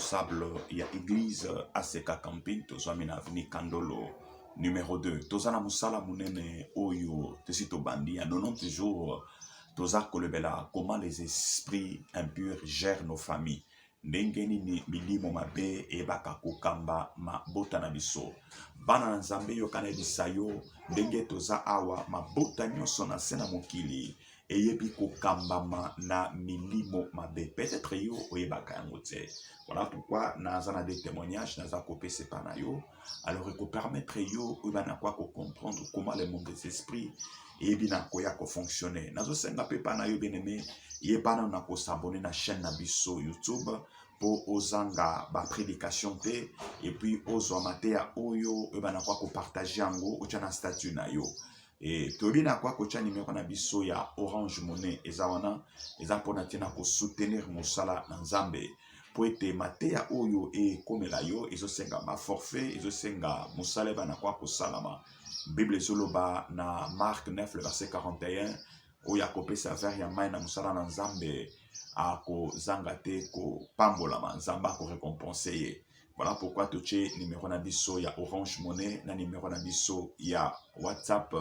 responsable ya église ACK Camping tozwami na avenue Kandolo numéro 2 tozana musala munene oyo tesito bandi ya 90 jours toza kolebela comment les esprits impurs gèrent nos familles ndenge nini milimo mabe eyebaka kokamba mabota na biso bana na nzambe yokana yebisa yo ndenge toza awa mabota nyonso na se na mokili eyebi kokambama na milimo mabe. Peut-être yo oyebaka yango te. Voilà pourquoi naza na des témoignages naza kopesa pa na yo. Alors eko permettre yo oyeba na kwa ko comprendre comment le monde des esprits eyebi na koya ko fonctionner. Nazo senga pe pa na yo bien-aimé yebana na ko s'abonner na chaîne na biso YouTube pour ozanga ba prédication te et puis ozo amatea oyo oyeba na kwa ko partager yango ocha na statut na yo. Et tobi na kwa kocha numéro na biso ya Orange Money eza wana eza pona tina ko soutenir mosala na Nzambe po ete mateya oyo e komela yo ezo senga ma forfait ezo senga mosala bana kwa ko salama. Bible zoloba na Marc 9 le verset 41 oya kopesa vers ya mai na mosala na Nzambe ako zanga te ko pambola ma Nzamba ko récompenser ye. Voilà pourquoi tu as numéro na biso ya Orange Money na numéro na biso ya WhatsApp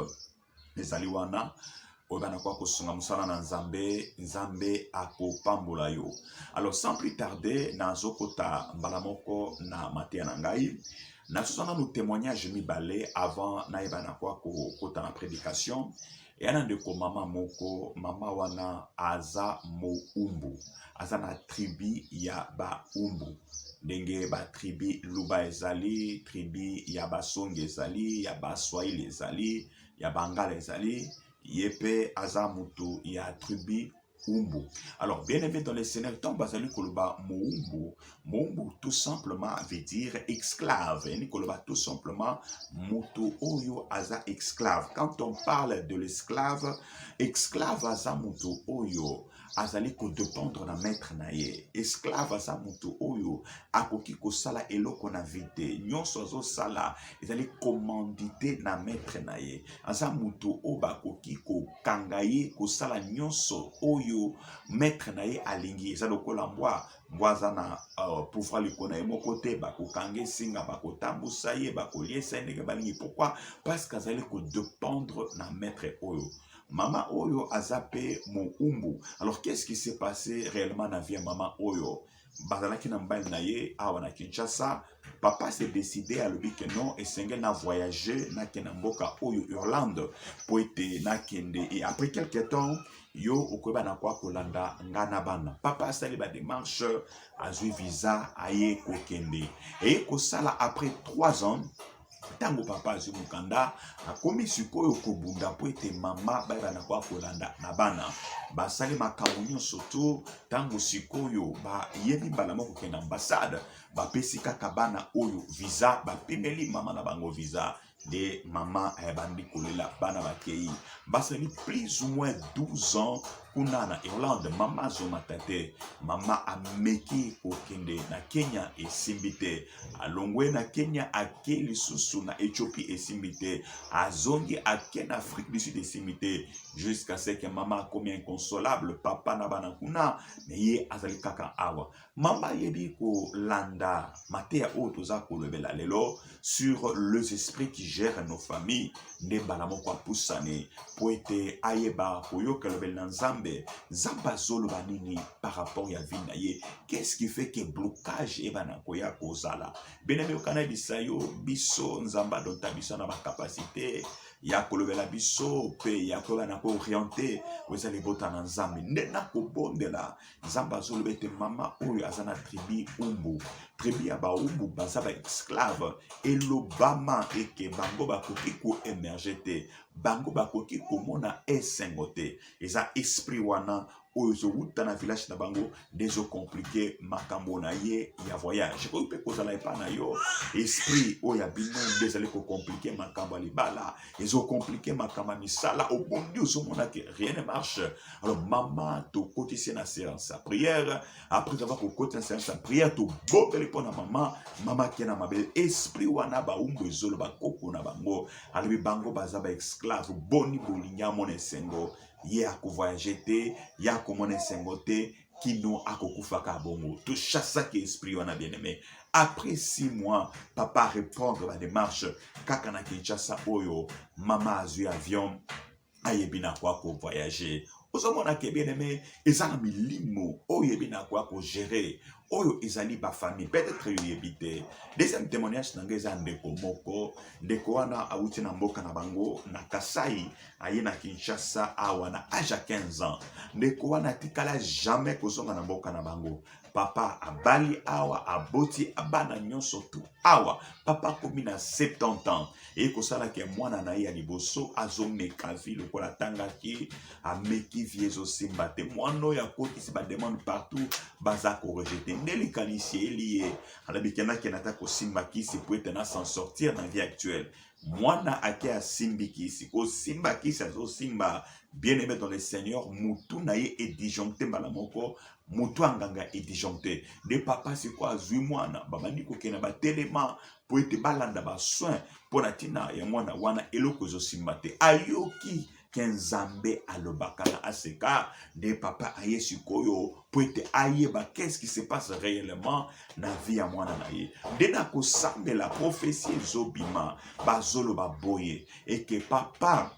ezali wana obana kwa kosunga musala na Nzambe ako pambola yo. Alors sans plus tarder nazokota mbala moko na mateya na ngai nasusana no témoignage mibale avant na ebana kwa kota na prédication et ana ndeko mama moko mama wana aza moumbu aza na tribu ya baumbu ndenge ba tribu Luba ezali, tribu ya Basonge ezali, ya Baswahili ezali, ya Bangala ezali, yepe aza mutu ya tribu Umbu. Alors, bien aimé dans les Seigneurs, tant basali koloba moumbu, moumbu tout simplement veut dire esclave. Et koloba tout simplement mutu oyo aza esclave. Quand on parle de l'esclave, esclave aza mutu oyo azali ko dépendre na maître na ye. Esclave aza mutu oyo akoki ko sala eloko na vite. Nyonso azo sala ezali commandité na maître na ye. Aza mutu oba koki ko kangaye ko sala nyonso oyo maître na ye alingi eza lokola mbwaza na pouvoir likona ye moko te bakokange singa bakotambusa ye bakoliesa ndenge balingi. Pourquoi? Parce qu'azali ko dépendre na maître oyo. Mama oyo azape moumbu. Alors qu'est-ce qui s'est passé réellement dans la vie de maman oyo? Bazalaki na mbali na ye awa na Kinshasa, papa s'est décidé à lui que non et senge na voyager na kena mboka oyo Irlande pour ete na kende. Et après quelques temps yo okoba na kwa kolanda ngana bana. Papa sali ba démarche azui visa aye ko kende. Et ko sala après 3 ans tango papa azui mukanda akomi sikoyo kobunda po ete mama baba na kwa kolanda na bana basali makambo nyonso to tango sikoyo ba yebi mbala moko kena ambassade bapesi kaka bana oyo visa bapimeli mama na bango visa de mama bandi kolela bana bakei basali plus ou moins 12 ans kuna na Irlande. Mama zomatate mama ameki kokende na Kenya esimbite alongwe na Kenya ake lisusu na Ethiopie esimbite azongi ake na Afrique du Sud esimbite jusqu'à ce que mama comme inconsolable papa na bana kuna mais ye azali kaka awa. Mama yebi ko landa mateya o toza kolobela lelo sur les esprits qui gèrent nos familles ndembala moko apusane po ete ayeba koyoka lobela Nzambe Zamba zolo banini par rapport ya vie na ye. Qu'est-ce qui fait que blocage ebana koya kozala? Beneme okana bisayo biso Nzamba donta biso na ba capacité ya kolobela biso pe ya ko na ko orienter ozali bota na Nzambe ndena ko bondela Nzamba zolo bete mama oyo azana tribu Umbu. Tribu ya ba Umbu baza ba esclave elobama eke bango bakoki ko émerger te. Bango bakoki komona esengote. Eza esprit wana oyo wuta na village na bango dezo compliqué makambo na ye ya voyage. Ko pe kozala epa na yo esprit oya bino désolé ko compliqué makambo libala. Ezo compliqué makambo misala au bon Dieu mona que rien ne marche. Alors maman to kotisi na séance à prière après avoir ko kotisi na séance à prière to bobeli pona mama kena mabel esprit wana ba umbu ezolo ba koko na bango alibi bango bazaba esclave boni bolinya mona sengo ye a voyager te ya komona sengo te kino akokufaka bongo. Tout chassa qui esprit wana bien aimé. Après 6 mois, papa reprendre la démarche. Kakana Kinshasa oyo, maman a eu avion, ayebina kwa ko voyager. Ozomona ke bien aimé, ezana milimo, oyebina kwa ko gérer. Oyo ezali ba famille, peut-être yo yebite. Deuxième témoignage nanga eza ndeko moko, ndeko wana awuti na mboka na bango, na Kasai, aye na Kinshasa awa na âge à 15 ans. Ndeko wana tikala jamais kozonga na mboka na bango. Papa abali awa, aboti abana nyonso tu awa. Papa komi na 70 ans. Et kosala ke mwana na ye liboso azomeka vi lokola tangaki ameki viezo simba te mwano ya koti si ba demande partout baza ko rejeter ndeli kanisi lié ala bikena kenata ko simba kisi pour être s'en sortir dans la vie actuelle. Mwana ake a simbi kisi ko simba kisi azo simba bien aimé dans le Seigneur mutu na ye et disjoncté malamoko mutu anganga et disjoncté de papa c'est quoi zui mwana babandi ko kena ba telema pour être balanda ba soin pour la tina ya mwana wana eloko zo simba te ayoki Kenzambe alobakana aseka de papa aye sikoyo pour être aye ba qu'est-ce qui se passe réellement na vie ya mwana na ye de na ko sambe la prophétie zobima bazolo ba boye et que papa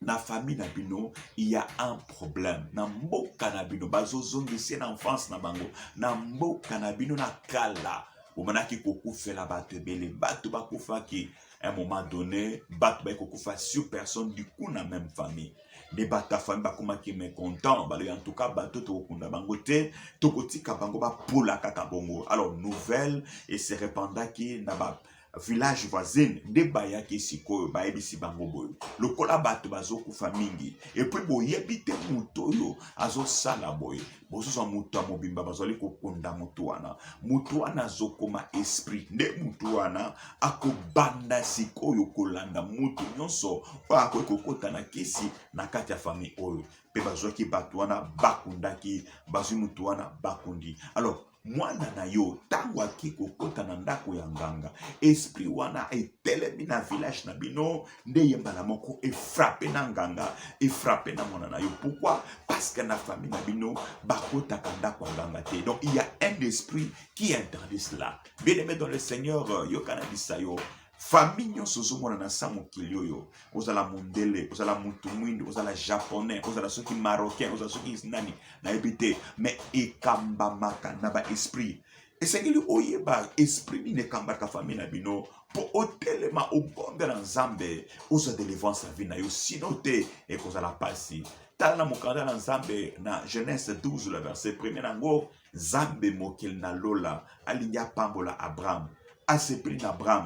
na famille na bino il y a un problème na mboka na bino bazozongisi na enfance na bango na mboka na bino na kala omanaki kokufela bato ebele bato bakufaki à un moment donné bato bakokufa sur personne du coup na même famille de bata famille bakoma ki mécontent balo en tout cas bato tokunda bango te tokotika bango ba pola kaka bongo alors nouvelle et se répandaki na ba village voisin de bayaki sikoyo bayebisi bango boyo lokola bato bazokufa mingi et puis boyebi te mutu oyo azosala boye bozoza mutu ya mobimba bazali kokonda mutu wana azokoma esprit nde mutu wana akobanda sikoyo kolanda mutu nyonso oyo akoki kokota na kisi na kati ya famille oyo mpe bazwaki bato wana bakundaki bazwi mutu wana bakundi alors mwana na yo tango aki kokota na ndako ya nganga esprit wana etelemi na village na bino nde yembala moko efrappe na nganga efrappe na mwana na yo pourquoi parce que na famille na bino bakotaka ndako ya nganga te donc il y a un esprit qui interdit cela bien aimé dans le Seigneur yokana bisayo famille nyonso ozomona na sa mokili oyo ozala mondele ozala mutu mwindu ozala japonais ozala soki marocain ozala soki nani nayebi te mais ekambamaka na ba esprit esengeli oyeba esprit nini ekambaka famille na bino po otelema obondela nzambe ozwa délivrance na vie na yo sino te ekozala pasi tala na mokanda na nzambe na Genèse 12 le verset 1 nango nzambe mokili na lola alingi apambola Abraham asepeli na Abraham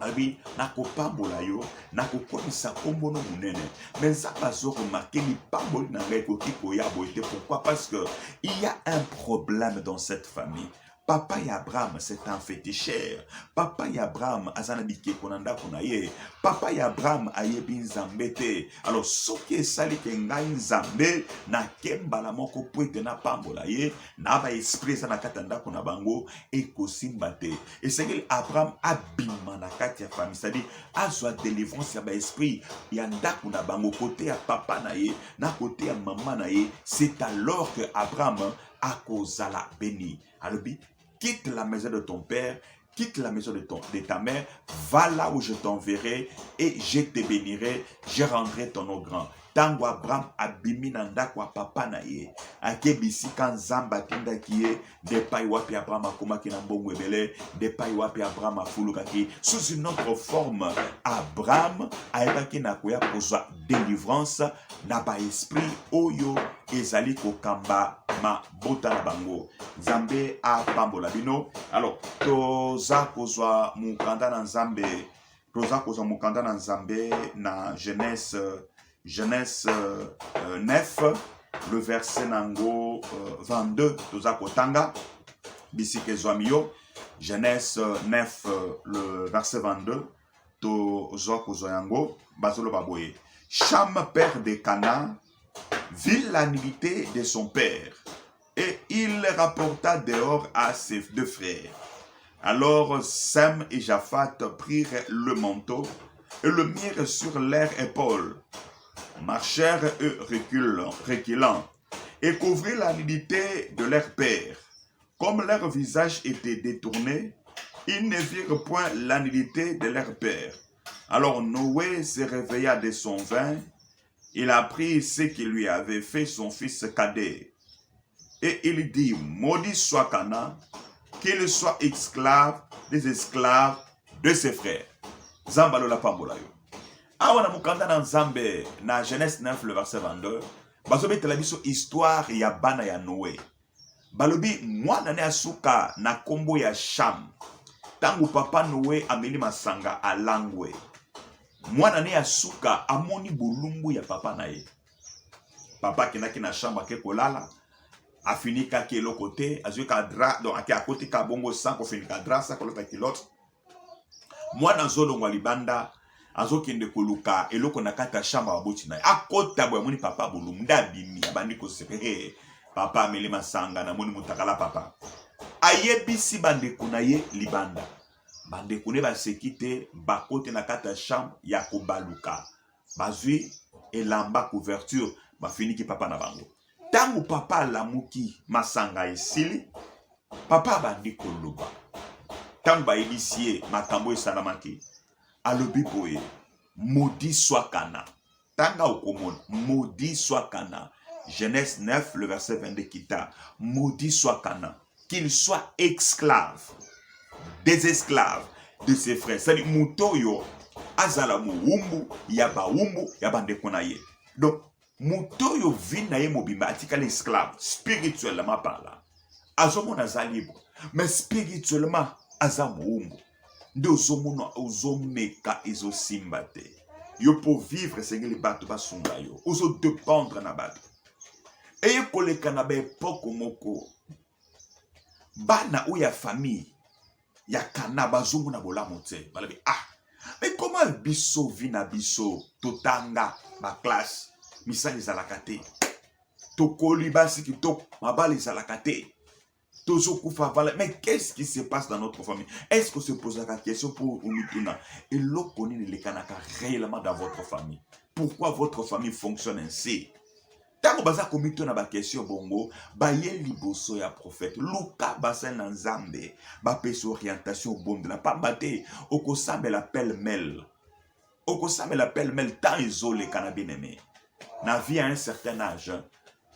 abi nakopambola yo nakokomisa kombono munene mais nzambe azoremarke lipamboli na ngai ekoki koya boye te pourquoi parce que il y a un problème dans cette famille. Papa ya Abraham c'est un féticheur. Papa ya Abraham azana bikeko na ndako na ye. Papa ya Abraham ayebi nzambe te. Alors soki esali ke ngai nzambe na kembala moko po ete na pambola ye na ba esprit na kati ya ndako na bango ekosimba te. Esengeli Abraham abima na kati ya famille, c'est-à-dire azwa délivrance ya ba esprit ya ndako na bango côté ya papa na ye na côté ya maman na ye. C'est alors que Abraham akozala béni. Alobi quitte la maison de ton père, quitte la maison de ta mère, va là où je t'enverrai et je te bénirai, je rendrai ton nom grand. Tango Abraham abimi na ndako papa na ye akebisi kan zamba tinda kiye de pai wapi Abraham akomaki na mbongo ebele de pai wapi Abraham afulukaki sous une autre forme. Abraham ayebaki na koya kozwa délivrance na ba esprit oyo ezali kokamba ma bota na bango nzambe apambola bino. Alors toza kozwa mukanda na nzambe na Genèse 9, le verset nango 22, toza kotanga, bisike zwamio, Genèse 9, le verset 22, toza kozoyango, bazolo baboye. Cham, père de Canaan, vit la nullité de son père, et il rapporta dehors à ses deux frères. Alors Sem et Japhat prirent le manteau et le mirent sur leur épaule. Marchèrent eux reculant, et couvrir la nudité de leur père. Comme leur visage était détourné, ils ne virent point la nudité de leur père. Alors Noé se réveilla de son vin, il apprit ce que lui avait fait son fils cadet. Et il dit, maudit soit Canaan, qu'il soit esclave des esclaves de ses frères. Zambalo la pambola yo. Awa na mukanda na Nzambe na Genèse 9 le verset 22. Bazobe telabiso histoire ya bana ya Noé. Balobi mwana ne asuka na kombo ya Sham. Tangu papa Noé ameli masanga alangwe. Mwana ne asuka amoni bulumbu ya papa na ye. Papa kinaki na shamba ke kolala. Afinika ki eloko te, azwi ka dra, donc aki akoti ka bongo san ko finika dra sa kolota kilote. Mwana zolongwa libanda, azokende koluka eloko na kata shamba waboti na ye. Akota bwe moni papa bulumbu nda bimi abandi ko sepe. Papa ameli masanga na moni mutakala papa. Ayebisi bandeko na ye libanda. Bandeko ne basekite bakote na kata shamba ya kobaluka. Bazwi elamba couverture bafiniki papa na bango. Tangu papa lamuki masanga esili, papa bandi koloba. Tangu ba initié makambo esalamaki, alobi boye, maudit soit Canaan. Tanga okomona, maudit soit Canaan. Genèse 9, le verset 22 kita, maudit soit Canaan, qu'il soit esclave, des esclaves de ses frères. C'est-à-dire, mutoyo, azala muumbu, yaba umbu, yaba ndekonaye. Donc, mutoyo vina ye mobimba atika l'esclave, spirituellement parlant. Azomona aza libre, mais spirituellement, aza muumbu. Nde ozomona ozomeka ezosimba te. Yo pour vivre, sengeli bato basunga yo. Ozo dépendre na bato. Eye koleka na ba epoko moko. Bana ou ya famille, ya kana bazungu na bolamu te. Balabi, mais comment biso vina biso, totanga, ma classe, misali zalakate, tokoli basi kitoko, mabali zalakate, tozo kufa vala. Mais qu'est-ce qui se passe dans notre famille? Est-ce qu'on se pose la question pour Umituna? Et l'eau connaît les kanaka réellement dans votre famille. Pourquoi votre famille fonctionne ainsi? Tango baza komito na ba question bongo, ba ye liboso ya prophète. Luka basa na Nzambe, ba pese orientation bonde la pambate, okosambe la pelle-mêle. Okosambe la pelle-mêle tant isolé kanabineme. Na vie à un certain âge,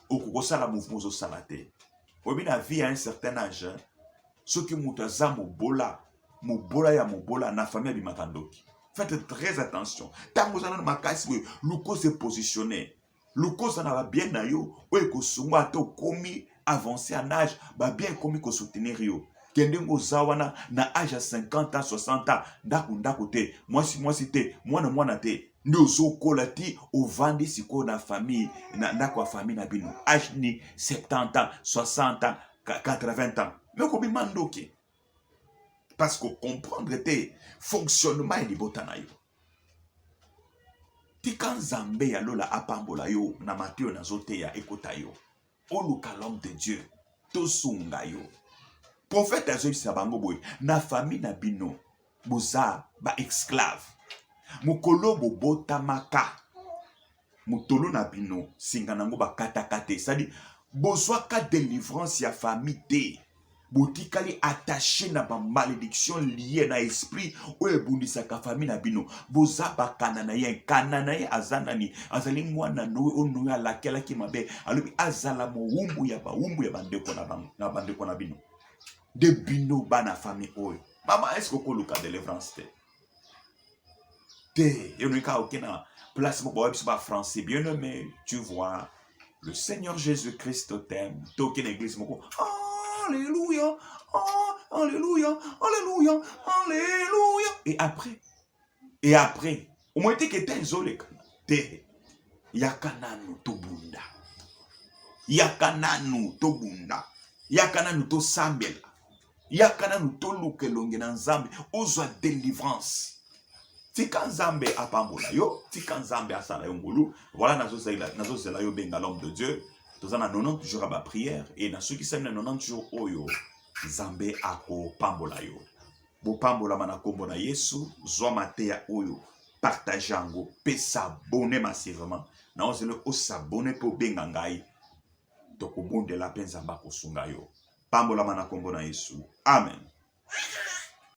okokosala mouvement zo salate. Obi na vie à un certain âge, ceux qui mutaza mobola ya mobola na famille bimakandoki. Faites très attention. Tango zana makasi, luko se positionner. Luko sana va bien na yo, oye kosungwa to komi avancé en âge, ba bien komi ko soutenir yo. Kendengo zawana na âge à 50 ans, 60 ans, ndaku te, mwasi te, mwana te. Ndio zokola ti ovandi siko na famille, na ndako famille na bino. Âge ni 70 ans, 60 ans, 80 ans. Mais ko bimandoki. Parce que comprendre te fonctionnement et libotana yo. Tika Nzambe ya lola apambola yo na Matthieu na zote ya ekota yo. Oluka l'homme de Dieu. Tosunga yo. Prophète azoyi sabango boy. Na famille na bino. Boza ba esclave. Mukolo bobota maka. Mutolo na bino. Singa nango ba katakate. C'est-à-dire, bozwa ka délivrance ya famille te. Botikali attaché na ba malédiction liée na esprit oye bundisa ka famille na bino boza ba kanana ye azanani azali mwana no ono ya lakela ki mabe alobi azala mo wumbu ya bandeko na bino de bino bana famille oye mama est-ce que koluka délivrance te yonika okena place mo ba français bien aimé tu vois le Seigneur Jésus-Christ t'aime token église moko Alléluia, oh, alléluia, alléluia, alléluia. Et après, au moins que t'es isolé, t'es yakananu to bunda, yakananu to bunda, yakananu to sambela, yakananu to lukelonge na Nzambe, ozwa délivrance. Tika Nzambe apambola yo, tika Nzambe asala yo ngulu, voilà nazo zela yo benga l'homme de Dieu. Nous avons 90 jours à ma prière et dans ceux qui s'aiment 90 jours oyo Nzambe ako pambola yo. Bo pambola manakombo na Yesu, zwa mateya oyo, partage ango, pe s'abonner massivement. Na ozele o s'abonner pour benga ngai. tokobondela mpe nzambe akosunga yo. Pambolama na kombo na Yesu. Amen.